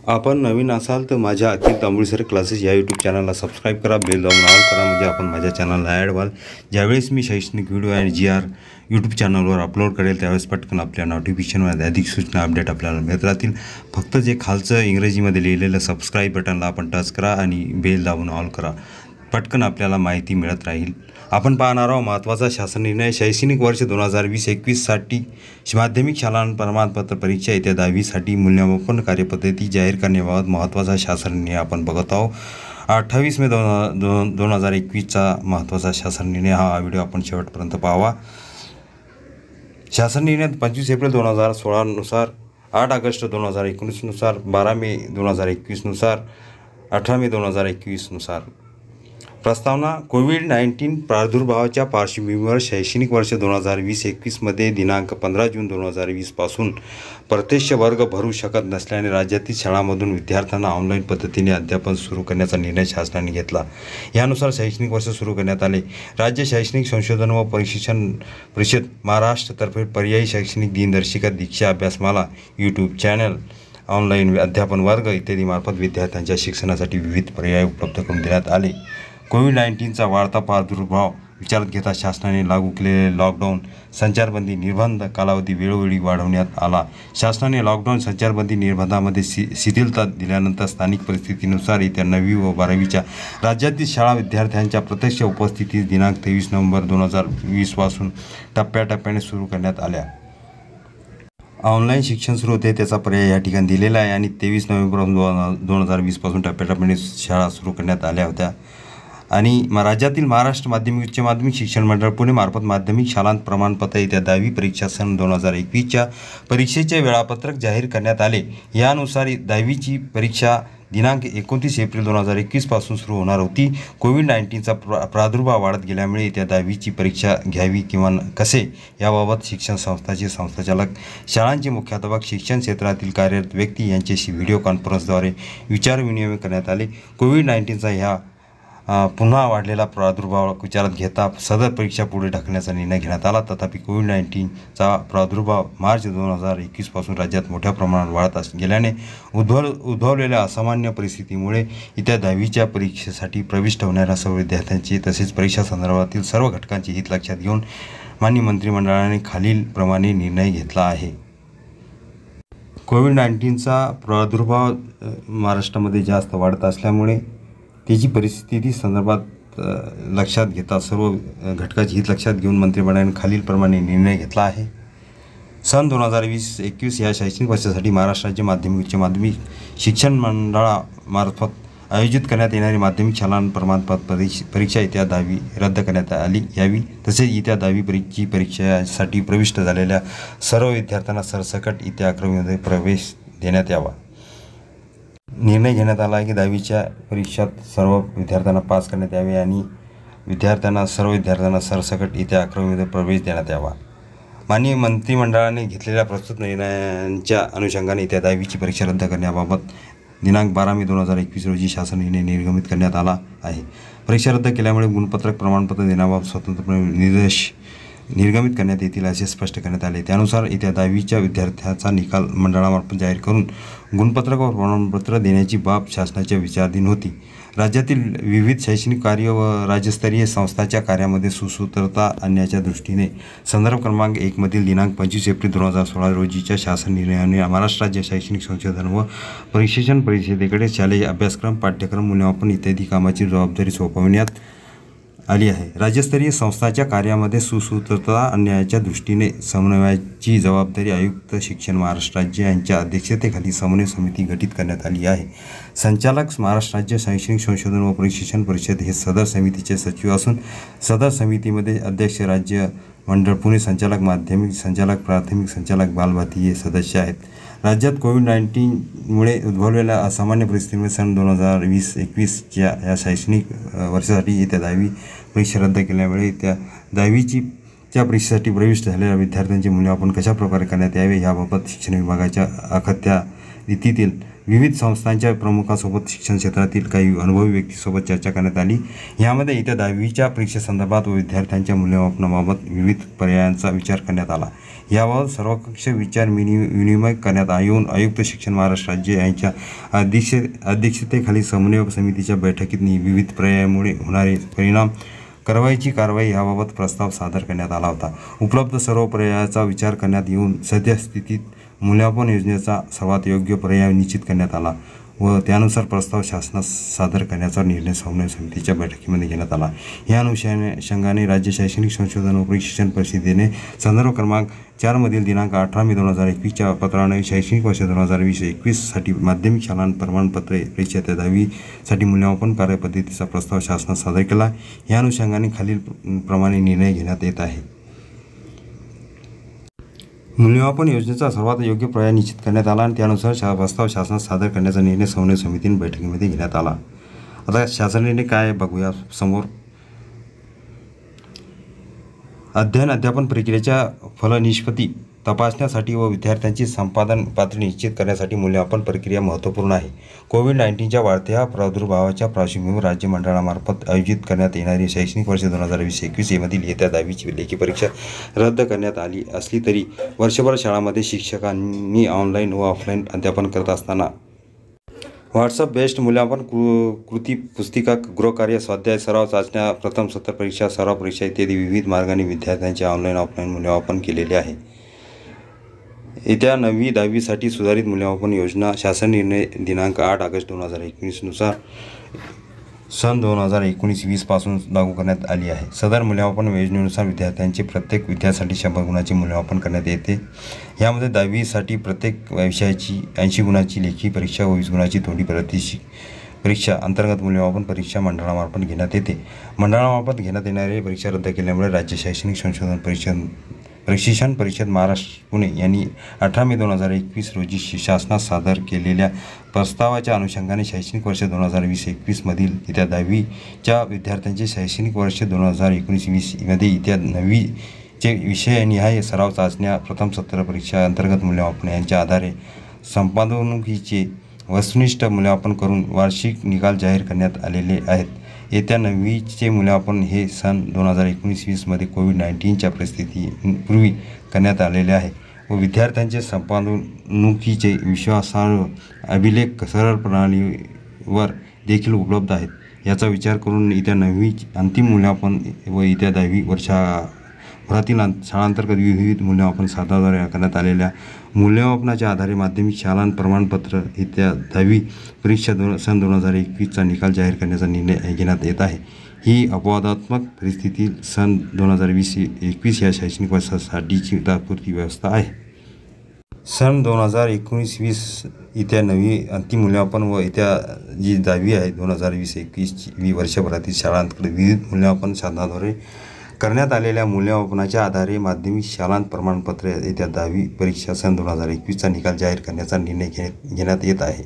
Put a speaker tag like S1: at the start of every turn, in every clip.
S1: आपण नवीन असाल तर माझ्या अखिल तांबुळे सर क्लासेस या यूट्यूब चॅनलला सबस्क्राईब करा, बेल दाबून ऑल करा, म्हणजे आपण माझ्या चॅनलला ॲड व्हाल. ज्यावेळेस मी शैक्षणिक व्हिडिओ आणि GR यूट्यूब चॅनलवर अपलोड करेल त्यावेळेस पटकन आपल्या नोटिफिकेशनमध्ये अधिक सूचना अपडेट आपल्याला मिळत राहतील. फक्त जे खालचं इंग्रजीमध्ये लिहिलेलं सबस्क्राईब बटनला आपण टच करा आणि बेल दाबून ऑल करा. पटकन आपल्याला माहिती मिळत राहील. आपण पाहणार आहोत महत्त्वाचा शासन निर्णय. शैक्षणिक वर्ष 2020-21साठी माध्यमिक शाळा प्रमाणपत्र परीक्षा येत्या 10वीसाठी मूल्यमापन कार्यपद्धती जाहीर करण्याबाबत महत्त्वाचा शासन निर्णय आपण बघत आहोत. 28 मे 2021चा महत्त्वाचा शासन निर्णय. हा व्हिडिओ आपण शेवटपर्यंत पाहावा. शासन निर्णय 25 एप्रिल 2016 नुसार, 8 ऑगस्ट 2019 नुसार, 12 मे 2021 नुसार, 18 मे 2021 नुसार. प्रस्तावना. कोविड-19 प्रादुर्भावाच्या पार्श्वभूमीवर शैक्षणिक वर्ष 2020-21मध्ये दिनांक 15 जून 2020 पासून प्रत्यक्ष वर्ग भरू शकत नसल्याने राज्यातील शाळांमधून विद्यार्थ्यांना ऑनलाईन पद्धतीने अध्यापन सुरू करण्याचा निर्णय शासनाने घेतला. यानुसार शैक्षणिक वर्ष सुरू करण्यात आले. राज्य शैक्षणिक संशोधन व प्रशिक्षण परिषद महाराष्ट्रतर्फे पर्यायी शैक्षणिक दिनदर्शिका, दीक्षा अभ्यासमाला, यूट्यूब चॅनल, ऑनलाईन अध्यापन वर्ग इत्यादी मार्फत विद्यार्थ्यांच्या शिक्षणासाठी विविध पर्याय उपलब्ध करून देण्यात आले. कोविड-19चा वाढता प्रादुर्भाव विचारात घेता शासनाने लागू केलेले लॉकडाऊन, संचारबंदी निर्बंध कालावधी वेळोवेळी वाढवण्यात आला. शासनाने लॉकडाऊन संचारबंदी निर्बंधामध्ये शिथिलता दिल्यानंतर स्थानिक परिस्थितीनुसार येत्या 9वी व 12वीच्या राज्यातील शाळा विद्यार्थ्यांच्या प्रत्यक्ष उपस्थितीत दिनांक 23 नोव्हेंबर 2020 पासून टप्प्याटप्प्याने सुरू करण्यात आल्या. ऑनलाईन शिक्षण सुरू होते त्याचा पर्याय या ठिकाणी दिलेला आहे आणि 23 नोव्हेंबर 2020 पासून टप्प्याटप्प्याने शाळा सुरू करण्यात आल्या होत्या. आणि राज्यातील महाराष्ट्र माध्यमिक उच्च माध्यमिक शिक्षण मंडळ पुणे मार्फत माध्यमिक शाळांत प्रमाणपत्र येत्या 10वी परीक्षा सन 2021च्या परीक्षेचे वेळापत्रक जाहीर करण्यात आले. यानुसार 10वीची परीक्षा दिनांक 29 एप्रिल 2021 पासून सुरू होणार होती. कोविड-19चा प्रादुर्भाव वाढत गेल्यामुळे येत्या 10वीची परीक्षा घ्यावी किंवा कसे याबाबत शिक्षण संस्थांचे संस्थाचालक, शाळांचे मुख्याध्यापक, शिक्षण क्षेत्रातील कार्यरत व्यक्ती यांच्याशी व्हिडिओ कॉन्फरन्सद्वारे विचारविनिमय करण्यात आले. कोविड-19चा पुन्हा वाढलेला प्रादुर्भाव विचारात घेता सदर परीक्षा पुढे ढकलण्याचा निर्णय घेण्यात आला. तथापि कोविड-19चा प्रादुर्भाव मार्च 2021 पासून राज्यात मोठ्या प्रमाणात वाढत गेल्याने उद्भवलेल्या असामान्य परिस्थितीमुळे येत्या 10वीच्या परीक्षेसाठी प्रविष्ट होणाऱ्या सर्व विद्यार्थ्यांचे तसेच परीक्षा संदर्भातील सर्व घटकांचे हित लक्षात घेऊन माननीय मंत्रिमंडळाने खालीलप्रमाणे निर्णय घेतला आहे. कोविड-19चा प्रादुर्भाव महाराष्ट्रामध्ये जास्त वाढत असल्यामुळे त्याची परिस्थिती संदर्भात लक्षात घेता सर्व घटकाचे हित लक्षात घेऊन मंत्रिमंडळाने खालीलप्रमाणे निर्णय घेतला आहे. सन 2020-21 या शैक्षणिक वर्षासाठी महाराष्ट्र राज्य माध्यमिक उच्च माध्यमिक शिक्षण मंडळामार्फत आयोजित करण्यात येणारी माध्यमिक शाळा प्रमाणपत्र परीक्षा येत्या 10वी रद्द करण्यात यावी. तसेच येत्या 10वी परीक्षेसाठी प्रविष्ट झालेल्या सर्व विद्यार्थ्यांना सरसकट येत्या 11वीमध्ये प्रवेश देण्यात यावा. निर्णय घेण्यात आला आहे की 10वीच्या परीक्षेत सर्व विद्यार्थ्यांना पास करण्यात यावे आणि सर्व विद्यार्थ्यांना सरसकट येत्या 11वीमध्ये प्रवेश देण्यात यावा. माननीय मंत्रिमंडळाने घेतलेल्या प्रस्तुत निर्णयांच्या अनुषंगाने येत्या 10वीची परीक्षा रद्द करण्याबाबत दिनांक 12 मे 2021 रोजी शासन निर्णय निर्गमित करण्यात आला आहे. परीक्षा रद्द केल्यामुळे गुणपत्रक प्रमाणपत्र देण्याबाबत स्वतंत्रपणे निर्देश निर्गमित करण्यात येतील असे स्पष्ट करण्यात आले. त्यानुसार येत्या 10वीच्या विद्यार्थ्याचा निकाल मंडळामार्फत जाहीर करून गुणपत्रक व प्रमाणपत्र देण्याची बाब शासनाच्या विचाराधीन होती. राज्यातील विविध शैक्षणिक कार्य व राज्यस्तरीय संस्थांच्या कार्यामध्ये सुसूत्रता आणण्याच्या दृष्टीने संदर्भ क्रमांक 1 मधील दिनांक 25 एप्रिल 2016 रोजीच्या शासन निर्णयाने महाराष्ट्र राज्य शैक्षणिक संशोधन व प्रशिक्षण परिषदेकडे शालेय अभ्यासक्रम, पाठ्यक्रम, मूल्यमापन इत्यादी कामाची जबाबदारी सोपविण्यात आली आहे. राज्यस्तरीय संस्थांच्या कार्यामध्ये सुसूत्रता आणण्याच्या दृष्टीने समन्वयाची जबाबदारी आयुक्त शिक्षण महाराष्ट्र राज्य यांच्या अध्यक्षतेखाली समन्वय समिती गठीत करण्यात आली आहे. संचालक महाराष्ट्र राज्य शैक्षणिक संशोधन व प्रशिक्षण परिषद हे सदर समितीचे सचिव असून सदर समितीमध्ये अध्यक्ष राज्य मंडळ पुणे, संचालक माध्यमिक, संचालक प्राथमिक, संचालक बालभाती हे सदस्य आहेत. राज्यात कोविड-19मुळे उद्भवलेल्या असामान्य परिस्थितीमुळे सन 2020-21च्या या शैक्षणिक वर्षासाठी येत्या 10वी परीक्षा रद्द केल्यामुळे येत्या 10वीच्या परीक्षेसाठी प्रविष्ट झालेल्या विद्यार्थ्यांचे मूल्यमापन कशा प्रकारे करण्यात यावे याबाबत शिक्षण विभागाच्या अखत्या रीतीतील विविध संस्थांच्या प्रमुखांसोबत शिक्षण क्षेत्रातील काही अनुभवी व्यक्तींसोबत चर्चा करण्यात आली. यामध्ये येत्या 10वीच्या परीक्षेसंदर्भात व विद्यार्थ्यांच्या मूल्यमापनाबाबत विविध पर्यायांचा विचार करण्यात आला. याबाबत सर्वकष विचार विनिमय करण्यात येऊन आयुक्त शिक्षण महाराष्ट्र राज्य यांच्या अध्यक्षतेखाली समन्वय समितीच्या बैठकीत विविध पर्यायामुळे होणारे परिणाम, कारवाई याबाबत प्रस्ताव सादर करण्यात आला होता. उपलब्ध सर्व पर्यायाचा विचार करण्यात येऊन सद्यस्थितीत मूल्यमापन योजनेचा सर्वात योग्य पर्याय निश्चित करण्यात आला व त्यानुसार प्रस्ताव शासनास सादर करण्याचा निर्णय समन्वय समितीच्या बैठकीमध्ये घेण्यात आला. या अनुषंगाने राज्य शैक्षणिक संशोधन व प्रशिक्षण परिषदेने संदर्भ क्रमांक 4 मधील दिनांक 18 मे 2021च्या पत्राने शैक्षणिक वर्ष 2020-21 साठी माध्यमिक शाळांत प्रमाणपत्रे परीक्षा 10वी साठी मूल्यमापन कार्यपद्धतीचा प्रस्ताव शासनास सादर केला. या अनुषंगाने खालील प्रमाणे निर्णय घेण्यात येत आहे. मूल्यमापन योजनेचा सर्वात योग्य पर्याय निश्चित करण्यात आला आणि त्यानुसार प्रस्ताव शासनास सादर करण्याचा निर्णय समन्वय समितीने बैठकीमध्ये घेण्यात आला. आता शासन निर्णय काय बघूया समोर. अध्यापन प्रक्रियेच्या फलनिष्पत्ती तपासण्यासाठी व विद्यार्थ्यांची संपादन पातळी निश्चित करण्यासाठी मूल्यमापन प्रक्रिया महत्त्वपूर्ण आहे. कोविड-19च्या वाढत्या प्रादुर्भावाच्या पार्श्वभूमीवर राज्य मंडळामार्फत आयोजित करण्यात येणारी शैक्षणिक वर्ष 2020-21 मधील येत्या 10वीची लेखी परीक्षा रद्द करण्यात आली असली तरी वर्षभर शाळांमध्ये शिक्षकांनी ऑनलाईन व ऑफलाईन अध्यापन करत असताना व्हॉट्सअप बेस्ड मूल्यमापन, कृती पुस्तिका, गृहकार्य, स्वाध्याय, सराव चाचण्या, प्रथम सत्र परीक्षा, सराव परीक्षा इत्यादी विविध मार्गांनी विद्यार्थ्यांचे ऑनलाईन ऑफलाईन मूल्यमापन केलेले आहे. येत्या 9वी-10वी साठी सुधारित मूल्यमापन योजना शासन निर्णय दिनांक 8 ऑगस्ट 2019 नुसार सन 2019-20 पासून लागू करण्यात आली आहे. सदर मूल्यमापन योजनेनुसार विद्यार्थ्यांचे प्रत्येक विद्यार्थ्यासाठी 100 गुणांचे मूल्यमापन करण्यात येते. यामध्ये 10वी साठी प्रत्येक विषयाची 80 गुणांची लेखी परीक्षा व 20 गुणांची तोंडी परीक्षा अंतर्गत मूल्यमापन परीक्षा मंडळामार्फत घेण्यात येते. मंडळामार्फत घेण्यात येणारी परीक्षा रद्द केल्यामुळे राज्य शैक्षणिक संशोधन प्रशिक्षण परिषद महाराष्ट्र पुणे यांनी 18 मे 2021 रोजी शासनास सादर केलेल्या प्रस्तावाच्या अनुषंगाने शैक्षणिक वर्ष 2020-21 मधील येत्या 10वीच्या विद्यार्थ्यांचे शैक्षणिक वर्ष 2019-20 मध्ये येत्या 9वीचे विषयनिहाय सराव चाचण्या, प्रथम सत्र परीक्षा, अंतर्गत मूल्यमापन यांच्या आधारे संपादकीचे वस्तुनिष्ठ मूल्यमापन करून वार्षिक निकाल जाहीर करण्यात आलेले आहेत. येत्या 9वीचे मूल्यमापन हे सन 2019-20 मध्ये कोविड-19च्या परिस्थितीपूर्वी करण्यात आलेले आहे व विद्यार्थ्यांचे संपादकीचे विश्वासार्ह अभिलेख सरळ प्रणालीवर देखील उपलब्ध आहेत. याचा विचार करून येत्या 9वी अंतिम मूल्यमापन व येत्या 10वी वर्षभरातील शाळांतर्गत विविध मूल्यमापन साधनाद्वारे करण्यात आलेल्या मूल्यमापनाच्या आधारे माध्यमिक शाळांत प्रमाणपत्र येत्या 10वी परीक्षा सन 2021चा निकाल जाहीर करण्याचा निर्णय घेण्यात येत आहे. ही अपवादात्मक परिस्थिती सन 2020-21 या शैक्षणिक वर्षासाठीची तात्पुरती व्यवस्था आहे. सन 2019-20 येत्या 9वी अंतिम मूल्यमापन व येत्या जी 10वी आहे 2020-21 वर्षभरातील शाळांतर्गत विविध मूल्यमापन साधनाद्वारे करण्यात आलेल्या मूल्यमापनाच्या आधारे माध्यमिक शाळांत प्रमाणपत्र येत्या 10वी परीक्षा सन 2021चा निकाल जाहीर करण्याचा निर्णय घेण्यात येत आहे.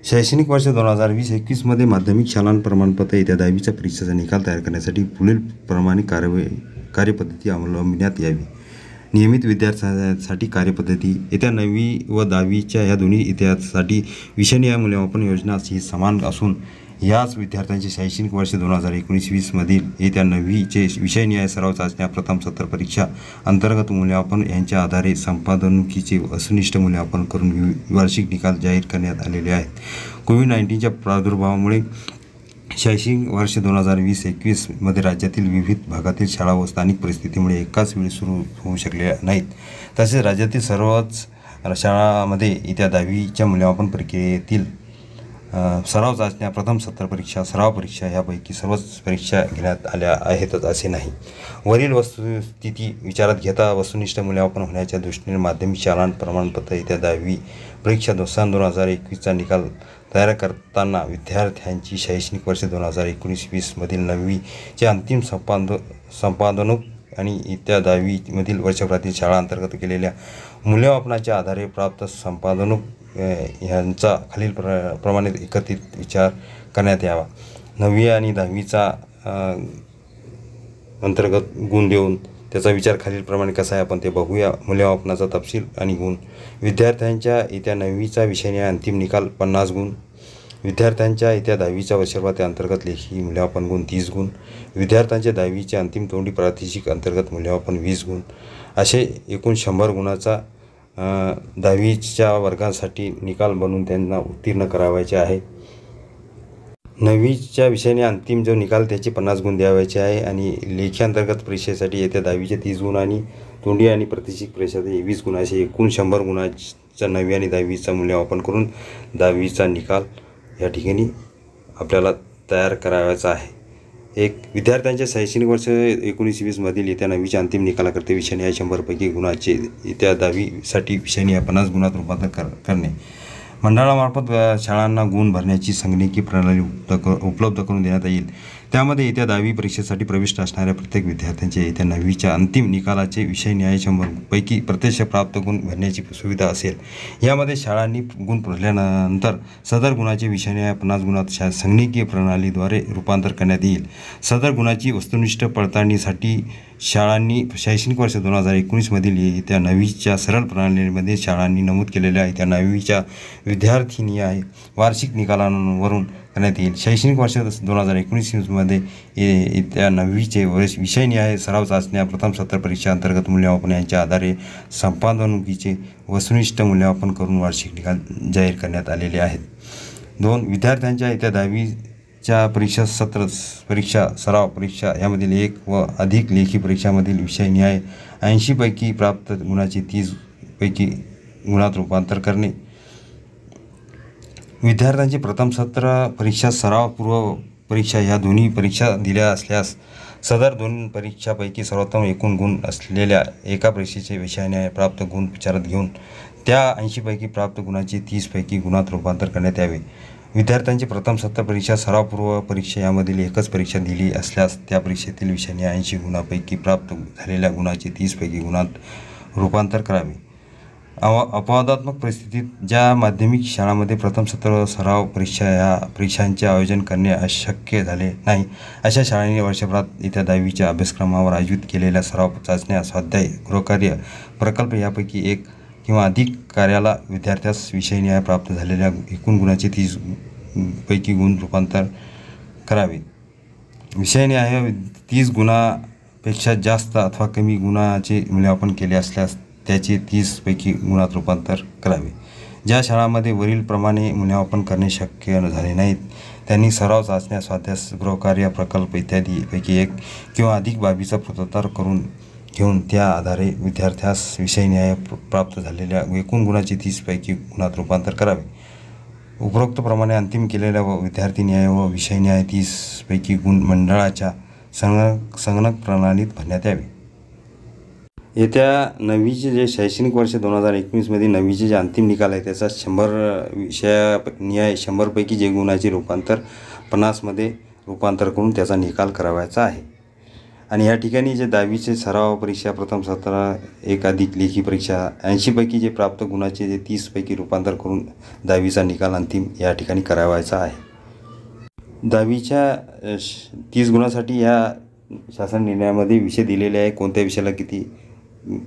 S1: शैक्षणिक वर्ष 2020-21 मध्ये माध्यमिक शाळांत प्रमाणपत्र येत्या 10वीच्या परीक्षेचा निकाल तयार करण्यासाठी पुढील प्रमाणे कार्यपद्धती अवलंबण्यात यावी. नियमित विद्यार्थ्यांसाठी कार्यपद्धती येत्या 9वी व 10वीच्या या दोन्ही इतिहासासाठी विषयनिहाय मूल्यमापन योजना ही समान असून याच विद्यार्थ्यांचे शैक्षणिक वर्ष 2019-20 मधील येत्या 9वीचे विषयनिहाय सराव चाचण्या, प्रथम सत्र परीक्षा, अंतर्गत मूल्यमापन यांच्या आधारे संपादकीचे वस्तुनिष्ठ मूल्यमापन करून वार्षिक निकाल जाहीर करण्यात आलेले आहेत. कोविड-19च्या प्रादुर्भावामुळे शैक्षणिक वर्ष 2020-21 मध्ये राज्यातील विविध भागातील शाळा व स्थानिक परिस्थितीमुळे एकाच वेळी सुरू होऊ शकल्या नाहीत. तसेच राज्यातील सर्वच शाळांमध्ये येत्या 10वीच्या मूल्यमापन प्रक्रियेतील सराव चाचण्या, प्रथम सत्र परीक्षा, सराव परीक्षा यापैकी सर्वच परीक्षा घेण्यात आल्या आहेतच असे नाही. वरील वस्तुस्थिती विचारात घेता वस्तुनिष्ठ मूल्यमापन होण्याच्या दृष्टीने माध्यमिक शाळांत प्रमाणपत्र येत्या 10वी परीक्षा सन 2021चा निकाल तयार करताना विद्यार्थ्यांची शैक्षणिक वर्ष 2019-20 मधील 9वीचे अंतिम संपादनूक आणि येत्या 10वी मधील वर्षभरातील शाळांतर्गत केलेल्या मूल्यमापनाच्या आधारे प्राप्त संपादनूक यांचा खालील प्रमाणे एकत्रित विचार करण्यात यावा. 9वी आणि 10वीचा अंतर्गत गुण देऊन त्याचा विचार खालीलप्रमाणे कसा आहे आपण ते बघूया. मूल्यमापनाचा तपशील आणि गुण. विद्यार्थ्यांच्या इयत्ता 9वीचा विषयनिहाय अंतिम निकाल 50 गुण. विद्यार्थ्यांच्या इयत्ता 10वीच्या वर्षभरात अंतर्गत लेखी मूल्यमापन गुण 30 गुण. विद्यार्थ्यांच्या 10वीचे अंतिम तोंडी प्रात्यक्षिक अंतर्गत मूल्यमापन 20 गुण. असे एकूण 100 गुणाचा 10वीच्या वर्गासाठी निकाल बनवून त्यांना उत्तीर्ण करावायचे आहे. 9वीच्या विषयाने अंतिम जो निकाल त्याचे 50 गुण द्यावायचे आहे आणि लेखी अंतर्गत परीक्षेसाठी येत्या 10वीचे 30 गुण आणि तोंडी आणि प्रात्यक्षिक परीक्षेसाठी 20 गुण असे एकूण 100 गुणाचा 9वी आणि 10वीचा मूल्यमापन करून 10वीचा निकाल या ठिकाणी आपल्याला तयार करावायचा आहे. एक विद्यार्थ्यांच्या शैक्षणिक वर्ष 19-20 मधील येत्या 9वीच्या अंतिम निकालाकरता विषयनिहाय 100 पैकी गुणाचे येत्या 10वीसाठी विषयनिहाय 50 गुणात रूपांतर करणे. मंडळामार्फत शाळांना गुण भरण्याची संगणकीय प्रणाली उपलब्ध करून देण्यात येईल. त्यामध्ये येत्या 10वी परीक्षेसाठी प्रविष्ट असणाऱ्या प्रत्येक विद्यार्थ्यांचे येत्या 9वीच्या अंतिम निकालाचे विषयनिहाय 100 पैकी प्रत्यक्ष प्राप्त गुण भरण्याची सुविधा असेल. यामध्ये शाळांनी गुण भरल्यानंतर सदर गुणाचे विषयनिहाय 50 गुणात संगणकीय प्रणालीद्वारे रूपांतर करण्यात येईल. सदर गुणाची वस्तुनिष्ठ पडताळणीसाठी शाळांनी शैक्षणिक वर्ष 2019 मधील येत्या 9वीच्या सरळ प्रणालीमध्ये शाळांनी नमूद केलेल्या येत्या 9वीच्या विद्यार्थिनिहाय वार्षिक निकालांवरून करण्यात येईल. शैक्षणिक वर्ष 2019 मध्ये येत्या 9वीचे विषयनिहाय सराव चाचण्या, प्रथम सत्र परीक्षा, अंतर्गत मूल्यमापन यांच्या आधारे संपादकीचे वस्तुनिष्ठ मूल्यमापन करून वार्षिक निकाल जाहीर करण्यात आलेले आहेत. 2. विद्यार्थ्यांच्या येत्या 10वीच्या परीक्षा सत्र परीक्षा, सराव परीक्षा यामधील 1 व अधिक लेखी परीक्षामधील विषयनिहाय 80 पैकी प्राप्त गुणाचे 30 पैकी गुणात रूपांतर करणे. विद्यार्थ्यांची प्रथम सत्र परीक्षा, सराव पूर्व परीक्षा या दोन्ही परीक्षा दिल्या असल्यास सदर 2 परीक्षापैकी सर्वोत्तम एकूण गुण असलेल्या एका परीक्षेचे विषयनिहाय प्राप्त गुण विचारात घेऊन त्या 80 पैकी प्राप्त गुणाचे 30 पैकी गुणात रूपांतर करण्यात यावे. विद्यार्थ्यांची प्रथम सत्र परीक्षा, सराव पूर्व परीक्षा यामधील एकच परीक्षा दिली असल्यास त्या परीक्षेतील विषयनिहाय 80 गुणापैकी प्राप्त झालेल्या गुणाचे 30 पैकी गुणात रूपांतर करावे. अपवादात्मक परिस्थितीत ज्या माध्यमिक शाळांमध्ये प्रथम सत्र सराव परीक्षा या परीक्षांचे आयोजन करणे अशक्य झाले नाही अशा शाळांनी वर्षभरात येत्या 10वीच्या अभ्यासक्रमावर आयोजित केलेल्या सराव चाचण्या, स्वाध्याय, गृहकार्य, प्रकल्प यापैकी एक किंवा अधिक कार्याला विद्यार्थ्यास विषयनिहाय प्राप्त झालेल्या एकूण गुणाचे 30 पैकी गुण रूपांतर करावे. विषयनिहाय 30 गुणापेक्षा जास्त अथवा कमी गुणाचे मूल्यमापन केले असल्यास त्याचे 30 पैकी गुणात रूपांतर करावे. ज्या शाळांमध्ये वरीलप्रमाणे मूल्यमापन करणे शक्य झाले नाहीत त्यांनी सराव चाचण्या, स्वाध्याय, गृहकार्य, प्रकल्प इत्यादी पैकी एक किंवा अधिक बाबीचा पूर्तता करून घेऊन त्या आधारे विद्यार्थ्यास विषयनिहाय प्राप्त झालेल्या एकूण गुणाचे 30 पैकी गुणात रूपांतर करावे. उपरोक्तप्रमाणे अंतिम केलेल्या व विद्यार्थीनिहाय व विषयनिहाय 30 पैकी गुण मंडळाच्या संगणक प्रणालीत भरण्यात यावे. येत्या 9वीचे जे शैक्षणिक वर्ष 2019 मध्ये 9वीचे जे अंतिम निकाल आहे त्याचा 100 विषयनिहाय 100 पैकी जे गुणाचे रूपांतर 50 मध्ये रूपांतर करून त्याचा निकाल करावायचा आहे. आणि या ठिकाणी जे 10वीचे सराव परीक्षा, प्रथम सत्र, एक अधिक लेखी परीक्षा 80 पैकी जे प्राप्त गुणाचे जे 30 पैकी रूपांतर करून 10वीचा निकाल अंतिम या ठिकाणी करावायचा आहे. 10वीच्या 30 गुणासाठी या शासन निर्णयामध्ये विषय दिलेले आहे. कोणत्या विषयाला किती,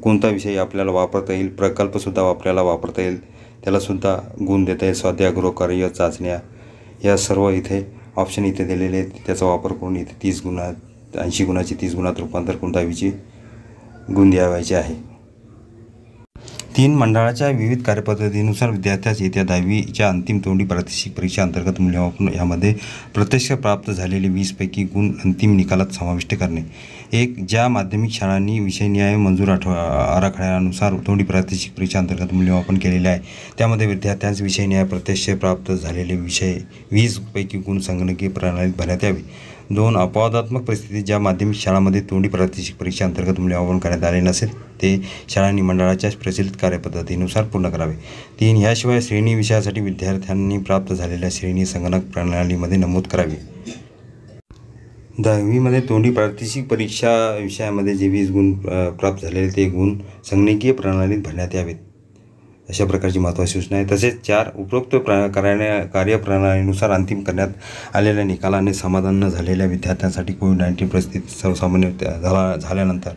S1: कोणता विषय आपल्याला वापरता येईल, प्रकल्पसुद्धा आपल्याला वापरता येईल, त्यालासुद्धा गुण देता येईल. स्वाध्याय, गृहकार्य, चाचण्या या सर्व इथे ऑप्शन इथे दिलेले आहेत. त्याचा वापर करून इथे 30 गुणात 80 गुणाचे 30 गुणात रूपांतर करून 10वीचे गुण द्यावायचे आहे. 3. मंडळाच्या विविध कार्यपद्धतीनुसार विद्यार्थ्यास येत्या 10वीच्या अंतिम तोंडी प्रात्यक्षिक परीक्षा अंतर्गत मूल्यमापन यामध्ये प्रत्यक्ष प्राप्त झालेले 20 पैकी गुण अंतिम निकालात समाविष्ट करणे. 1. ज्या माध्यमिक शाळांनी विषयनिहाय मंजूर आराखड्यानुसार तोंडी प्रात्यक्षिक परीक्षा अंतर्गत मूल्यमापन केलेले आहे त्यामध्ये विद्यार्थ्यांस विषयनिहाय प्रत्यक्ष प्राप्त झालेले 20 पैकी गुण संगणकीय प्रणालीत भरण्यात यावे. 2. अपवादात्मक परिस्थितीत ज्या माध्यमिक शाळांमध्ये तोंडी प्रात्यक्षिक परीक्षा अंतर्गत मूल्यमापन करण्यात आले नसेल ते शाळांनी मंडळाच्या प्रचलित कार्यपद्धतीनुसार पूर्ण करावे. 3. याशिवाय श्रेणी विषयासाठी विद्यार्थ्यांनी प्राप्त झालेल्या श्रेणी संगणक प्रणालीमध्ये नमूद करावी. 10वीमध्ये तोंडी प्रात्यक्षिक परीक्षा विषयामध्ये जे 20 गुण प्राप्त झालेले ते गुण संगणकीय प्रणालीत भरण्यात यावेत. अशा प्रकारची महत्त्वाची सूचना आहे. तसेच 4. उपरोक्त कार्यप्रणालीनुसार अंतिम करण्यात आलेल्या निकालाने समाधान न झालेल्या विद्यार्थ्यांसाठी कोविड-19 परिस्थिती सर्वसामान्य झाल्यानंतर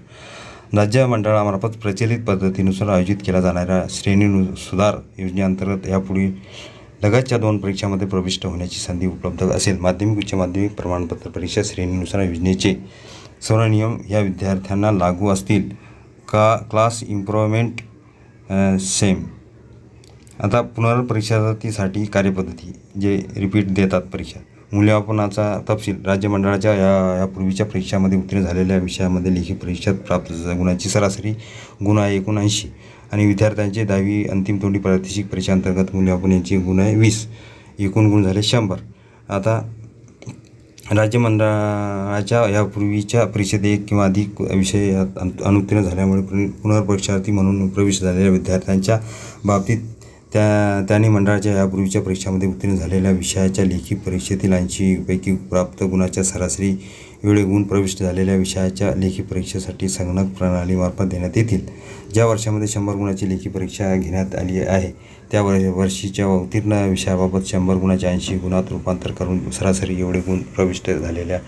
S1: राज्य मंडळामार्फत प्रचलित पद्धतीनुसार आयोजित केला जाणाऱ्या श्रेणी सुधार योजनेअंतर्गत यापुढील लगतच्या 2 परीक्षांमध्ये प्रविष्ट होण्याची संधी उपलब्ध असेल. माध्यमिक उच्च माध्यमिक प्रमाणपत्र परीक्षा श्रेणीनुसार योजनेचे सर्व नियम या विद्यार्थ्यांना लागू असतील का? Class improvement same. आता पुनर्परीक्षासाठी कार्यपद्धती जे रिपीट देतात परीक्षा. मूल्यमापनाचा तपशील. राज्य मंडळाच्या यापूर्वीच्या परीक्षांमध्ये उत्तीर्ण झालेल्या विषयामध्ये लेखी परीक्षेत प्राप्त गुणांची सरासरी गुण आहे 79 आणि विद्यार्थ्यांचे 10वी अंतिम तोंडी प्रात्यक्षिक परीक्षा अंतर्गत मूल्यमापन यांचे गुण आहे 20. एकूण गुण झाले 100. आता राज्य मंडळाच्या यापूर्वीच्या परीक्षेत 1 किंवा अधिक विषय अनुत्तीर्ण झाल्यामुळे पुनर्परीक्षार्थी म्हणून प्रवेश झालेल्या विद्यार्थ्यांच्या बाबतीत त्यांनी मंडळाच्या यापूर्वीच्या परीक्षांमध्ये उत्तीर्ण झालेल्या विषयाच्या लेखी परीक्षेतील 80 पैकी प्राप्त गुणाच्या सरासरी एवढे गुण प्रविष्ट झालेल्या विषयाच्या लेखी परीक्षेसाठी संगणक प्रणालीमार्फत देण्यात येतील. ज्या वर्षामध्ये 100 गुणाची लेखी परीक्षा घेण्यात आली आहे त्या वर्षीच्या उत्तीर्ण विषयाबाबत 100 गुणाचे 80 गुणात रूपांतर करून सरासरी एवढे गुण प्रविष्ट झालेल्या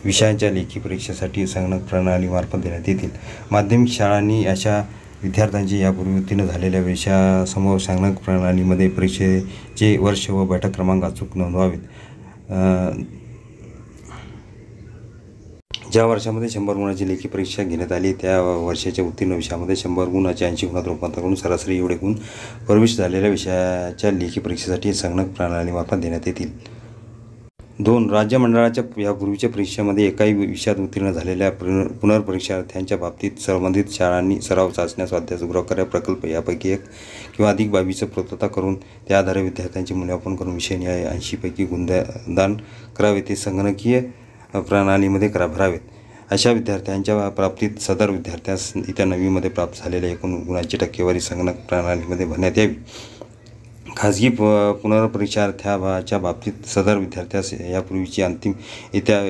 S1: विषयांच्या लेखी परीक्षेसाठी संगणक प्रणालीमार्फत देण्यात येतील. माध्यमिक शाळांनी अशा विद्यार्थ्यांचे यापूर्वी उत्तीर्ण झालेल्या विषयासमोर संगणक प्रणालीमध्ये परीक्षेचे वर्ष व बैठक क्रमांक अचूक नोंदवावेत. ज्या वर्षामध्ये 100 गुणाची लेखी परीक्षा घेण्यात आली त्या वर्षाच्या उत्तीर्ण विषयामध्ये 100 गुणाचे 80 गुणात रूपांतर करून सरासरी एवढे गुण प्रविष्ट झालेल्या विषयाच्या लेखी परीक्षेसाठी संगणक प्रणालीमार्फत देण्यात येतील. 2. राज्य मंडळाच्या यापूर्वीच्या परीक्षेमध्ये एकाही विषयात उत्तीर्ण झालेल्या पुनर्परीक्षार्थ्यांच्या बाबतीत संबंधित शाळांनी सराव चाचण्या स्वाध्याय गृहकार्य प्रकल्प यापैकी 1 किंवा अधिक बाबीचं पूर्तता करून त्या आधारे विद्यार्थ्यांचे मूल्यमापन करून विषयनिहाय 80 पैकी गुणदान करावे ते संगणकीय प्रणालीमध्ये भरावेत. अशा विद्यार्थ्यांच्या प्राप्तीत सदर विद्यार्थ्यास इत्या 9वीमध्ये प्राप्त झालेल्या एकूण गुणांची टक्केवारी संगणक प्रणालीमध्ये भरण्यात यावी. खाजगी पुनर्परीक्षार्थ्याच्या बाबतीत सदर विद्यार्थ्यास यापूर्वीची अंतिम इत्या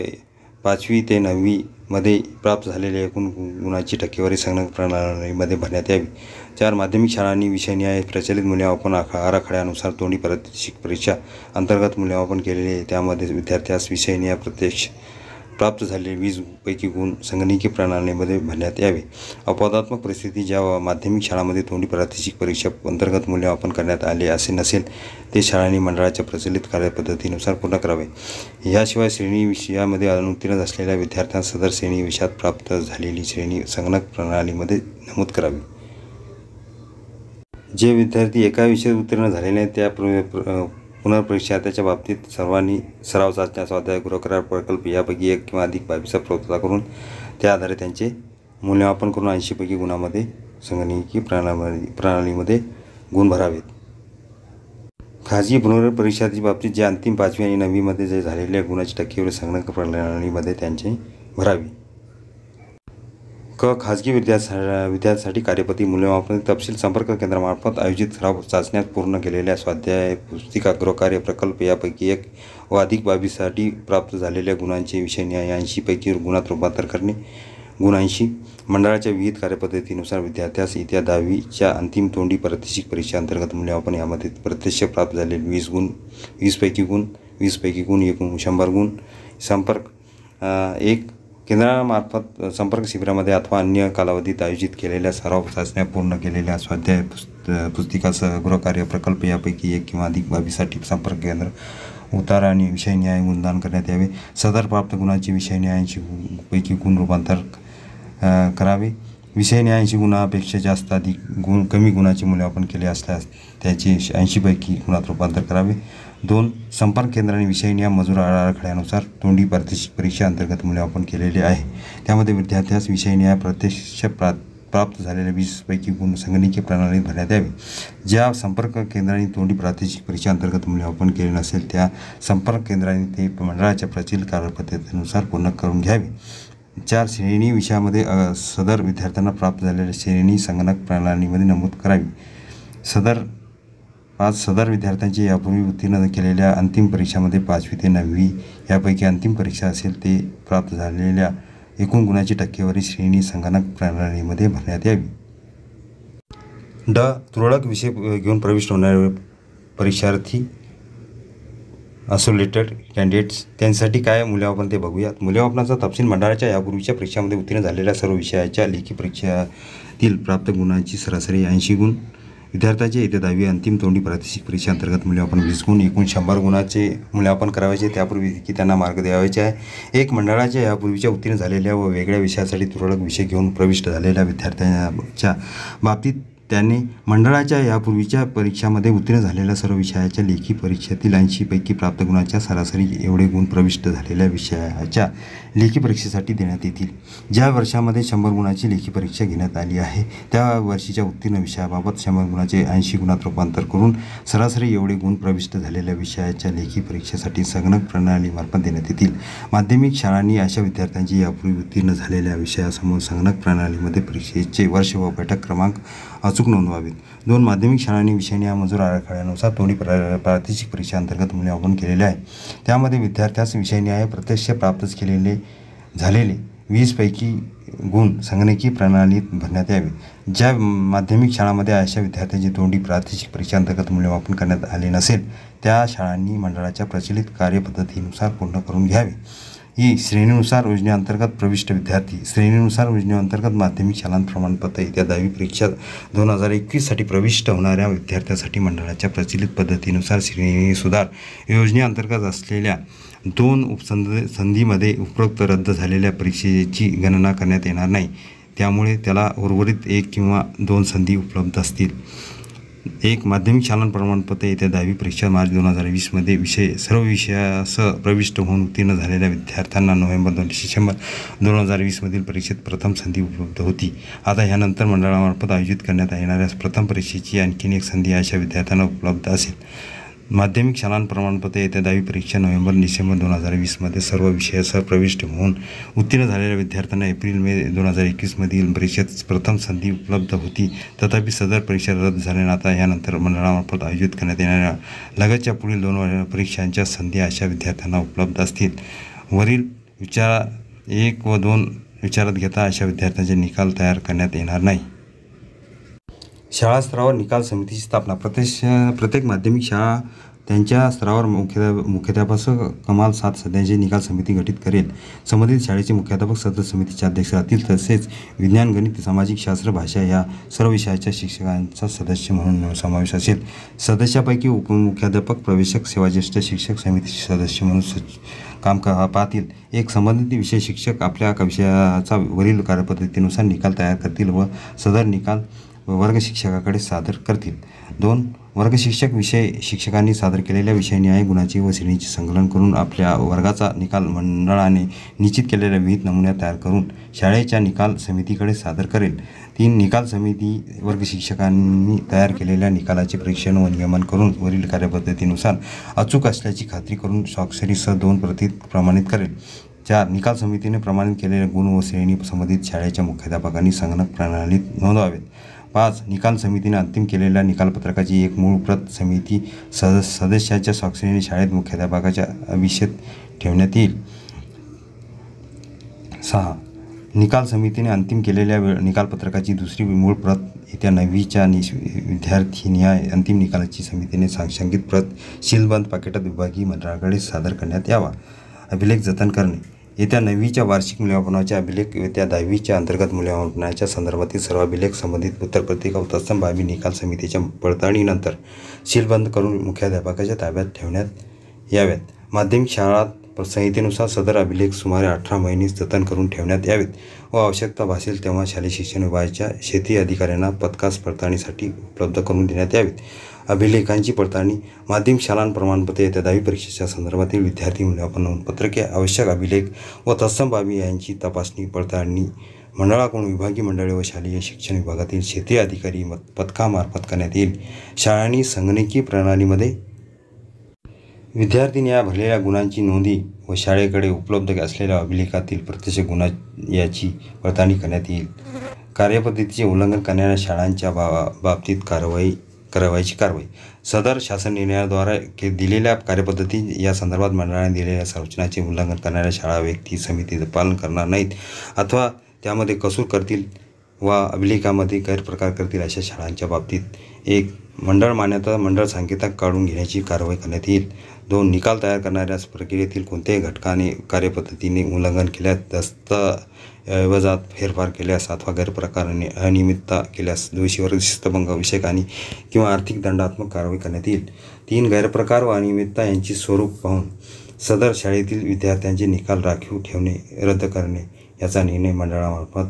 S1: 5वी ते 9वीमध्ये प्राप्त झालेल्या एकूण गुणांची टक्केवारी संगणक प्रणालीमध्ये भरण्यात यावी. 4. माध्यमिक शाळांनी विषयनिहाय प्रचलित मूल्यमापन आराखड्यानुसार तोंडी प्रात्यक्षिक परीक्षा अंतर्गत मूल्यमापन केलेले त्यामध्ये विद्यार्थ्यास विषयनिहाय प्रत्यक्ष प्राप्त झालेले 20 पैकी गुण संगणकीय प्रणालीमध्ये भरण्यात यावे. अपवादात्मक परिस्थिती ज्या माध्यमिक शाळांमध्ये तोंडी प्रात्यक्षिक परीक्षा अंतर्गत मूल्यमापन करण्यात आले असे नसेल ते शाळांनी मंडळाच्या प्रचलित कार्यपद्धतीनुसार पूर्ण करावे. याशिवाय श्रेणी विषयामध्ये अनुत्तीर्ण असलेल्या विद्यार्थ्यांस सदर श्रेणी विषयात प्राप्त झालेली श्रेणी संगणक प्रणालीमध्ये नमूद करावी. जे विद्यार्थी एका विषयात उत्तीर्ण झाले नाहीत त्या पुनर्परीक्षार्थ्याच्या बाबतीत सर्वांनी सराव चाचण्या स्वाध्याय गृहकार्य प्रकल्प यापैकी 1 किंवा अधिक बाबीचा पूर्तता करून त्या आधारे त्यांचे मूल्यमापन करून 80 पैकी गुणांमध्ये संगणकीय प्रणालीमध्ये गुण भरावेत. खाजगी पुनर्परीक्षार्थी बाबतीत जे अंतिम 5वी आणि 9वीमध्ये जे झालेल्या गुणाची टक्केवारी संगणक प्रणालीमध्ये त्यांचे भरावी. खाजगी विद्यार्थ्यांसाठी कार्यपद्धती मूल्यमापन तपशील. संपर्क केंद्रामार्फत आयोजित सराव चाचण्यात पूर्ण केलेल्या स्वाध्याय पुस्तिका गृहकार्य प्रकल्प यापैकी 1 व अधिक बाबीसाठी प्राप्त झालेल्या गुणांचे विषयनिहाय 80 पैकी गुणात रूपांतर करणे. गुण 80. मंडळाच्या विविध कार्यपद्धतीनुसार विद्यार्थ्यास इत्या 10वीच्या अंतिम तोंडी प्रात्यक्षिक परीक्षा अंतर्गत मूल्यमापन यामध्ये प्रत्यक्ष प्राप्त झालेले 20 गुण 20 पैकी गुण एकूण 100 गुण. संपर्क. 1. केंद्रामार्फत संपर्क शिबिरामध्ये अथवा अन्य कालावधीत आयोजित केलेल्या सराव चाचण्या पूर्ण केलेल्या स्वाध्याय पुस्तिकासह गृहकार्य प्रकल्प यापैकी 1 किंवा अधिक बाबीसाठी संपर्क केंद्र उतार आणि विषयनिहाय गुणदान करण्यात यावे. सदर प्राप्त गुणांची विषयनिहाय 80 पैकी गुण रूपांतर करावे. विषयनिहाय 80 गुणापेक्षा जास्त अधिक कमी गुणाचे मूल्यमापन केले असल्यास त्याचे 80 पैकी गुणात रूपांतर करावे. 2. संपर्क केंद्राने विषयनिहाय मजूर आराखड्यानुसार तोंडी प्रात्यक्षिक परीक्षा अंतर्गत मूल्यमापन केलेले आहे त्यामध्ये विद्यार्थ्यास विषयनिहाय प्रत्यक्ष प्राप्त झालेल्या 20 पैकी गुण संगणकीय प्रणालीत भरण्यात यावे. ज्या संपर्क केंद्राने तोंडी प्रात्यक्षिक परीक्षा अंतर्गत मूल्यमापन केले नसेल त्या संपर्क केंद्राने ते मंडळाच्या प्रचलित कार्यपद्धतीनुसार पूर्ण करून घ्यावे. 4. श्रेणी विषयामध्ये सदर विद्यार्थ्यांना प्राप्त झालेल्या श्रेणी संगणक प्रणालीमध्ये नमूद करावी. 5. सदर विद्यार्थ्यांचे यापूर्वी उत्तीर्ण केलेल्या अंतिम परीक्षामध्ये 5वी ते 9वी यापैकी अंतिम परीक्षा असेल ते प्राप्त झालेल्या एकूण गुणाची टक्केवारी श्रेणी संगणक प्रणालीमध्ये भरण्यात यावी. तुरळक विषय घेऊन प्रविष्ट होणारे परीक्षार्थी असोलेटेड कॅन्डिडेट्स त्यांच्यासाठी काय मूल्यमापन ते बघूयात. मूल्यमापनाचा तपशील मंडळाच्या यापूर्वीच्या परीक्षांमध्ये उत्तीर्ण झालेल्या सर्व विषयाच्या लेखी परीक्षेतील प्राप्त गुणांची सरासरी 80 गुण. विद्यार्थ्याचे येत्या 10वी अंतिम तोंडी प्रात्यक्षिक परीक्षा अंतर्गत मूल्यमापन 20 गुण. एकूण 100 गुणाचे मूल्यमापन करावयाचे. त्यापूर्वी की त्यांना मार्ग द्यावायचे आहे. एक मंडळाच्या यापूर्वीच्या उत्तीर्ण झालेल्या व वेगळ्या विषयासाठी तुरळक विषय घेऊन प्रविष्ट झालेल्या विद्यार्थ्यांच्या बाबतीत त्यांनी मंडळाच्या यापूर्वीच्या परीक्षामध्ये उत्तीर्ण झालेल्या सर्व विषयाच्या लेखी परीक्षेतील 80 पैकी प्राप्त गुणाच्या सरासरी एवढे गुण प्रविष्ट झालेल्या विषयाच्या लेखी परीक्षेसाठी देण्यात येतील. ज्या वर्षामध्ये 100 गुणाची लेखी परीक्षा घेण्यात आली आहे त्या वर्षीच्या उत्तीर्ण विषयाबाबत 100 गुणाचे 80 गुणात रूपांतर करून सरासरी एवढे गुण प्रविष्ट झालेल्या विषयाच्या लेखी परीक्षेसाठी संगणक प्रणालीमार्फत देण्यात येतील. माध्यमिक शाळांनी अशा विद्यार्थ्यांची यापूर्वी उत्तीर्ण झालेल्या विषयासमोर संगणक प्रणालीमध्ये परीक्षेचे वर्ष व बैठक क्रमांक अचूक नोंदवावेत. 2 माध्यमिक शाळांनी विषयाने मंजूर आराखड्यानुसार तोंडी प्रात्यक्षिक परीक्षा अंतर्गत मूल्यमापन केलेले आहे. त्यामध्ये विद्यार्थ्यास विषयनिहाय प्रत्यक्ष प्राप्त झालेले 20 पैकी गुण संगणकी प्रणालीत भरण्यात यावे. ज्या माध्यमिक शाळांमध्ये अशा विद्यार्थ्यांची तोंडी प्रात्यक्षिक परीक्षा अंतर्गत मूल्यमापन करण्यात आले नसेल त्या शाळांनी मंडळाच्या प्रचलित कार्यपद्धतीनुसार पूर्ण करून घ्यावे. ही श्रेणीनुसार योजनेअंतर्गत प्रविष्ट विद्यार्थी. श्रेणीनुसार योजनेअंतर्गत माध्यमिक शाळांत प्रमाणपत्र येत्या 10वी परीक्षा 2021 साठी प्रविष्ट होणाऱ्या विद्यार्थ्यासाठी मंडळाच्या प्रचलित पद्धतीनुसार श्रेणी सुधार योजनेअंतर्गत असलेल्या 2 उपसंधीमध्ये उपरोक्त रद्द झालेल्या परीक्षेची गणना करण्यात येणार नाही. त्यामुळे त्याला उर्वरित 1 किंवा 2 संधी उपलब्ध असतील. 1 माध्यमिक शाळांत प्रमाणपत्र येत्या 10वी परीक्षा मार्च 2020 मध्ये सर्व विषयासह प्रविष्ट होऊन उत्तीर्ण झालेल्या विद्यार्थ्यांना नोव्हेंबर डिसेंबर 2020 मधील परीक्षेत प्रथम संधी उपलब्ध होती. आता ह्यानंतर मंडळामार्फत आयोजित करण्यात येणाऱ्या प्रथम परीक्षेची आणखी एक संधी अशा विद्यार्थ्यांना उपलब्ध असेल. माध्यमिक शाळांत प्रमाणपत्र येत्या 10वी परीक्षा नोव्हेंबर डिसेंबर 2020 मध्ये सर्व विषयासह प्रविष्ट होऊन उत्तीर्ण झालेल्या विद्यार्थ्यांना एप्रिल-मे 2021 मधील परीक्षेत प्रथम संधी उपलब्ध होती. तथापि सदर परीक्षा रद्द झाल्याने आता यानंतर मंडळामार्फत आयोजित करण्यात येणाऱ्या लगतच्या पुढील 2 परीक्षांच्या संधी अशा विद्यार्थ्यांना उपलब्ध असतील. वरील विचार 1 व 2 विचारात घेता अशा विद्यार्थ्यांचे निकाल तयार करण्यात येणार नाही. शाळा स्तरावर निकाल समितीची स्थापना. प्रत्येक माध्यमिक शाळा त्यांच्या स्तरावर मुख्याध्यापक कमाल 7 सदस्यांची निकाल समिती गठीत करेल. संबंधित शाळेचे मुख्याध्यापक सदस्य समितीचे अध्यक्ष राहतील. तसेच विज्ञान, गणित, सामाजिक शास्त्र, भाषा या सर्व विषयाच्या शिक्षकांचा सदस्य म्हणून समावेश असेल. सदस्यापैकी उपमुख्याध्यापक, प्रवेशक, सेवाज्येष्ठ शिक्षक समितीचे सदस्य म्हणून काम पाहतील. 1 संबंधित विषय शिक्षक आपल्या विषयाचा वरील कार्यपद्धतीनुसार निकाल तयार करतील व सदर निकाल वर्ग शिक्षकाकडे सादर करतील. 2 वर्ग शिक्षक विषय शिक्षकांनी सादर केलेल्या विषयनिहाय गुणाची व श्रेणीचे संकलन करून आपल्या वर्गाचा निकाल मंडळाने निश्चित केलेल्या विहित नमुन्या तयार करून शाळेच्या निकाल समितीकडे सादर करेल. 3 निकाल समिती वर्ग शिक्षकांनी तयार केलेल्या निकालाचे परीक्षण व नियमन करून वरील कार्यपद्धतीनुसार अचूक असल्याची खात्री करून स्वाक्षरीसह 2 प्रती प्रमाणित करेल. 4 निकाल समितीने प्रमाणित केलेले गुण व श्रेणी संबंधित शाळेच्या मुख्याध्यापकांनी संगणक प्रणालीत नोंदवावेत. 5 निकाल समितीने अंतिम केलेल्या निकालपत्रकाची एक मूळ प्रत समिती सदस्याच्या स्वाक्षरीने शाळेत मुख्याध्यापकाच्या अभिषेक ठेवण्यात येईल. 6 निकाल समितीने अंतिम केलेल्या निकालपत्रकाची दुसरी मूळ प्रत येत्या 9वीच्या विद्यार्थीनिहाय अंतिम निकालाची समितीने सांशांकित प्रत सीलबंद पाकिटात विभागीय मंडळाकडे सादर करण्यात यावा. अभिलेख जतन करणे. येत्या 9वीच्या वार्षिक मूल्यमापनाचे अभिलेख येत्या 10वीच्या अंतर्गत मूल्यमापनाच्या संदर्भातील सर्व अभिलेख संबंधित उत्तरपत्रिका व तत्सम बाबी निकाल समितीच्या पडताळणीनंतर सीलबंद करून मुख्याध्यापकाच्या ताब्यात ठेवण्यात याव्यात. माध्यमिक शाळात संहितेनुसार सदर अभिलेख सुमारे 18 महिने जतन करून ठेवण्यात यावेत व आवश्यकता भासेल तेव्हा शालेय शिक्षण विभागाच्या शेती अधिकाऱ्यांना पदकास पडताळणीसाठी उपलब्ध करून देण्यात यावेत. अभिलेखांची पडताळणी. माध्यमिक शाळांत प्रमाणपत्र येत्या 10वी परीक्षेच्या संदर्भातील विद्यार्थी मूल्यमापन नोंदपत्रके, आवश्यक अभिलेख व तत्सम बाबी यांची तपासणी पडताळणी मंडळाकडून विभागीय मंडळे व शालेय शिक्षण विभागातील शेती अधिकारी पथकामार्फत करण्यात येईल. शाळांनी संगणकी प्रणालीमध्ये विद्यार्थीने भरलेल्या गुणांची नोंदी व शाळेकडे उपलब्ध असलेल्या अभिलेखातील प्रत्यक्ष गुणा याची पडताळणी करण्यात येईल. कार्यपद्धतीचे उल्लंघन करणाऱ्या शाळांच्या बाबतीत कारवाईची कारवाई. सदर शासन निर्णयाद्वारे दिलेल्या कार्यपद्धती या संदर्भात मंडळाने दिलेल्या सूचनांचे उल्लंघन करणाऱ्या शाळा व्यक्ती समितीचे पालन करणार नाहीत अथवा त्यामध्ये कसूर करतील वा अभिलेखामध्ये गैरप्रकार करतील अशा शाळांच्या बाबतीत 1 मंडळ मान्यता मंडळ संकेताक काढून घेण्याची कारवाई करण्यात येईल. 2 निकाल तयार करणाऱ्या प्रक्रियेतील कोणत्याही घटकाने कार्यपद्धतीने उल्लंघन केल्यास, दस्तऐवजात फेरफार केल्यास अथवा गैरप्रकाराने अनियमितता केल्यास दोषीवर शिस्तभंग विषयक आणि किंवा आर्थिक दंडात्मक कारवाई करण्यात येईल. 3 गैरप्रकार व अनियमितता यांची स्वरूप पाहून सदर शाळेतील विद्यार्थ्यांचे निकाल राखीव ठेवणे, रद्द करणे याचा निर्णय मंडळामार्फत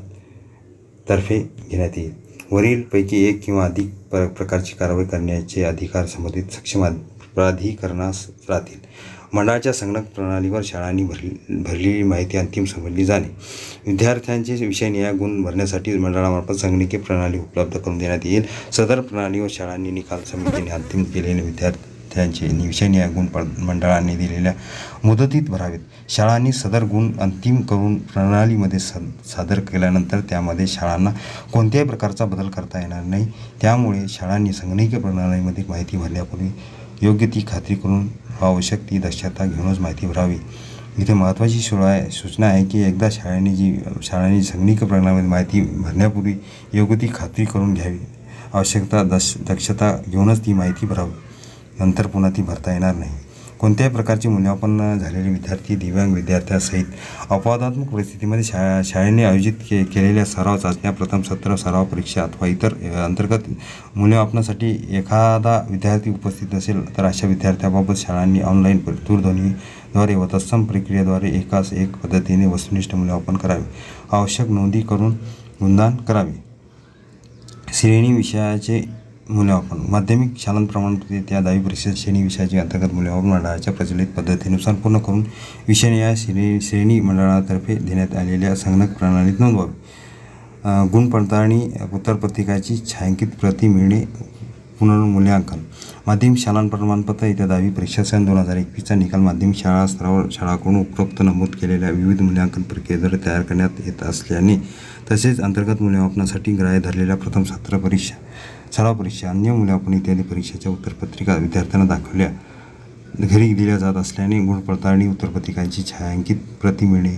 S1: तर्फे घेण्यात येईल. वरीलपैकी एक किंवा अधिक प्रकारची कारवाई करण्याचे अधिकार संबंधित सक्षम प्राधिकरणास राहतील. मंडळाच्या संगणक प्रणालीवर शाळांनी भरलेली माहिती अंतिम समजली जाणे. विद्यार्थ्यांचे विषयनिहाय गुण भरण्यासाठी मंडळामार्फत संगणकीय प्रणाली उपलब्ध करून देण्यात येईल. सदर प्रणालीवर शाळांनी निकाल समितीने अंतिम केलेले विद्यार्थ्यांचे विषयनिहाय गुण मंडळाने दिलेल्या मुदतीत भरावेत. शाळांनी सदर गुण अंतिम करून प्रणालीमध्ये सादर केल्यानंतर त्यामध्ये शाळांना कोणत्याही प्रकारचा बदल करता येणार नाही. त्यामुळे शाळांनी संगणकीय प्रणालीमध्ये माहिती भरण्यापूर्वी योग्य ती खात्री करून आवश्यक ती दक्षता घेऊनच माहिती भरावी. इथे महत्त्वाची सूचना आहे की एकदा शाळांनी संगणकीय प्रणालीमध्ये माहिती भरण्यापूर्वी योग्य ती खात्री करून घ्यावी. आवश्यकता दक्षता घेऊनच ती माहिती भरावी. नंतर पुन्हा ती भरता येणार नाही. कोणत्याही प्रकारचे मूल्यमापन झालेले विद्यार्थी दिव्यांग विद्यार्थ्यासहित अपवादात्मक परिस्थितीमध्ये शाळेने आयोजित केलेल्या सराव चाचण्या, प्रथम सत्र सराव परीक्षा अथवा इतर अंतर्गत मूल्यमापनासाठी एखादा विद्यार्थी उपस्थित नसेल तर अशा विद्यार्थ्याबाबत शाळांनी ऑनलाईन दूरध्वनीद्वारे व तत्सम प्रक्रियेद्वारे एकास एक पद्धतीने वस्तुनिष्ठ मूल्यमापन करावे. आवश्यक नोंदी करून गुणदान करावे. श्रेणी विषयाचे मूल्यमापन. माध्यमिक शालांत प्रमाणपत्र त्या 10वी परीक्षा श्रेणी विषयाचे अंतर्गत मूल्यमापन मंडळाच्या प्रचलित पद्धतीनुसार पूर्ण करून विषयनिहाय श्रेणी मंडळातर्फे देण्यात आलेल्या संगणक प्रणालीत नोंदवावे. गुण पडताळणी उत्तरपत्रिकाची छायांकित प्रती मिळणे. पुनर्मूल्यांकन. माध्यमिक शालांत प्रमाणपत्र येत्या 10वी परीक्षा सन 2021चा निकाल माध्यमिक शाळा स्तरावर शाळाकडून उपरोक्त नमूद केलेल्या विविध मूल्यांकन प्रक्रियेद्वारे तयार करण्यात येत असल्याने तसेच अंतर्गत मूल्यमापनासाठी ग्राह्य धरलेल्या प्रथम सत्र परीक्षा, सराव परीक्षा, अन्य मूल्यमापन इत्यादी परीक्षेच्या उत्तरपत्रिका विद्यार्थ्यांना दाखवल्या घरी दिल्या जात असल्याने गुण पडताळणी उत्तरपत्रिकांची छायांकित प्रती मिळणे.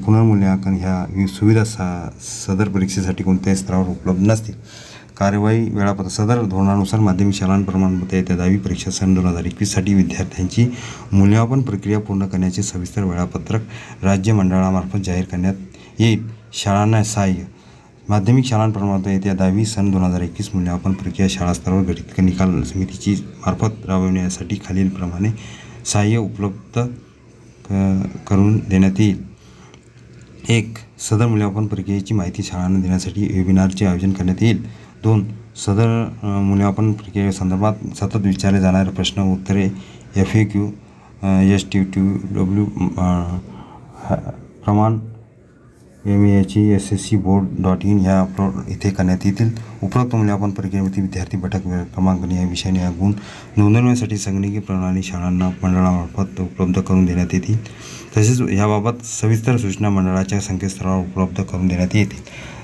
S1: पुनर्मूल्यांकन ह्या सुविधा सदर परीक्षेसाठी कोणत्याही स्तरावर उपलब्ध नसतील. कार्यवाही वेळापत्रक. सदर धोरणानुसार माध्यमिक शालांत प्रमाणपत्र येत्या 10वी परीक्षा सन 2021साठी विद्यार्थ्यांची मूल्यमापन प्रक्रिया पूर्ण करण्याचे सविस्तर वेळापत्रक राज्य मंडळामार्फत जाहीर करण्यात येईल. शाळांना सहाय्य. माध्यमिक शालांत प्रमाणपत्र येत्या 10वी सन 2021 मूल्यमापन प्रक्रिया शाळा स्तरावर गठीत निकाल समितीची मार्फत राबविण्यासाठी खालीलप्रमाणे सहाय्य उपलब्ध करून देण्यात येईल. 1. सदर मूल्यमापन प्रक्रियेची माहिती शाळांना देण्यासाठी वेबिनारचे आयोजन करण्यात येईल. 2. सदर मूल्यमापन प्रक्रियेसंदर्भात सतत विचारले जाणारे प्रश्न उत्तरे FAQ, STTW प्रमाण MAHESSCBoard.in ह्या अपलोड इथे करण्यात येतील. उपरोक्त मूल्यमापन प्रक्रियेमध्ये विद्यार्थी बैठक क्रमांक या विषयाने गुण नोंदवण्यासाठी संगणकीय प्रणाली शाळांना मंडळामार्फत उपलब्ध करून देण्यात येतील. तसेच याबाबत सविस्तर सूचना मंडळाच्या संकेतस्थळावर उपलब्ध करून देण्यात येतील.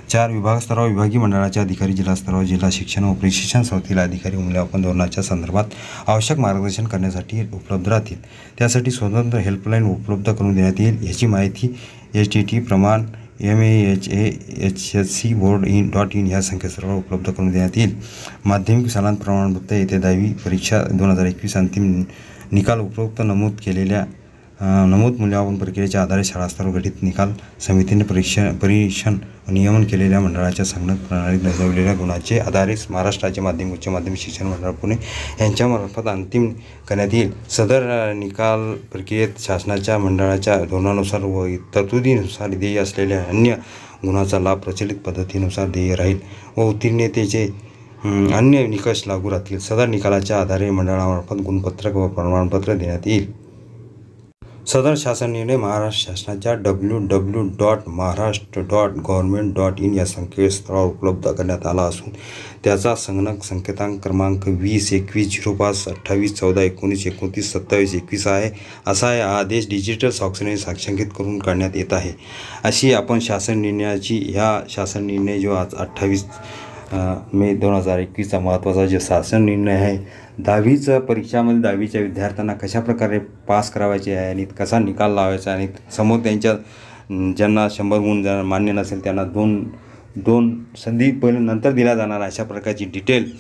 S1: 4. विभाग स्तरावर विभागीय मंडळाचे अधिकारी, जिल्हा स्तरावर जिल्हा शिक्षण व प्रशिक्षण संस्थेला अधिकारी मूल्यमापन धोरणाच्या संदर्भात आवश्यक मार्गदर्शन करण्यासाठी उपलब्ध राहतील. त्यासाठी स्वतंत्र हेल्पलाईन उपलब्ध करून देण्यात येईल. याची माहिती STT प्रमाण MAHESSCBoard.in ह्या संकेतस्थळावर उपलब्ध करून देण्यात येईल. माध्यमिक शालांत प्रमाणपत्र येत्या 10वी परीक्षा 2021 अंतिम निकाल उपरोक्त नमूद मूल्यमापन प्रक्रियेच्या आधारे शाळा स्तरावर गठीत निकाल समितीने परीक्षण नियमन केलेल्या मंडळाच्या संगणक प्रणालीत नोंदवलेल्या गुणाचे आधारे महाराष्ट्र राज्य माध्यमिक उच्च माध्यमिक शिक्षण मंडळ पुणे यांच्यामार्फत अंतिम करण्यात येईल. सदर निकाल प्रक्रियेत शासनाच्या मंडळाच्या धोरणानुसार व तरतुदीनुसार देय असलेल्या अन्य गुणाचा लाभ प्रचलित पद्धतीनुसार देय राहील व उत्तीर्णतेचे अन्य निकष लागू राहतील. सदर निकालाच्या आधारे मंडळामार्फत गुणपत्रक व प्रमाणपत्र देण्यात येईल. सदर शासन निर्णय महाराष्ट्र शासनाच्या www.maharashtra.government.in या संकेतस्थळावर उपलब्ध करण्यात आला असून त्याचा संगणक संकेतांक क्रमांक 2021051419292721 आहे. असा हा आदेश डिजिटल स्वाक्षरीने साक्षांकित करून काढण्यात येत आहे. अशी आपण शासन निर्णयाची ह्या शासन निर्णय जो आज 28 मे 2021चा महत्त्वाचा जो शासन निर्णय आहे, 10वीचं परीक्षामध्ये 10वीच्या विद्यार्थ्यांना कशाप्रकारे पास करावायचे आहे आणि कसा निकाल लावायचा आणि समोर त्यांच्या ज्यांना 100 गुण ज्यांना मान्य नसेल त्यांना दोन संधी पहिले नंतर दिल्या जाणार अशा प्रकारची डिटेल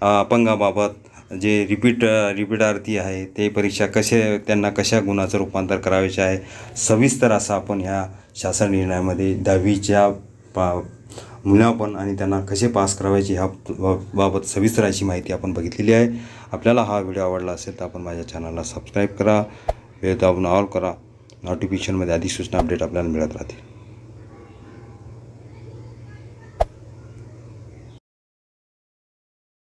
S1: अपंगाबाबत जे रिपीटार्थी आहे ते परीक्षा त्यांना कशा गुणाचं रूपांतर करायचे आहे सविस्तर असं आपण ह्या शासन निर्णयामध्ये 10वीच्या मूल्यांकन आणि त्यांना कसे पास करायचे ह्या बाबत सविस्तर अशी माहिती आपण बघितलेली आहे. आपल्याला हा व्हिडिओ आवडला असेल तर आपण माझ्या चॅनलला सबस्क्राईब करा, बेल दाबून ऑल करा. नोटिफिकेशनमध्ये आधी सूचना अपडेट आपल्याला मिळत राहतील.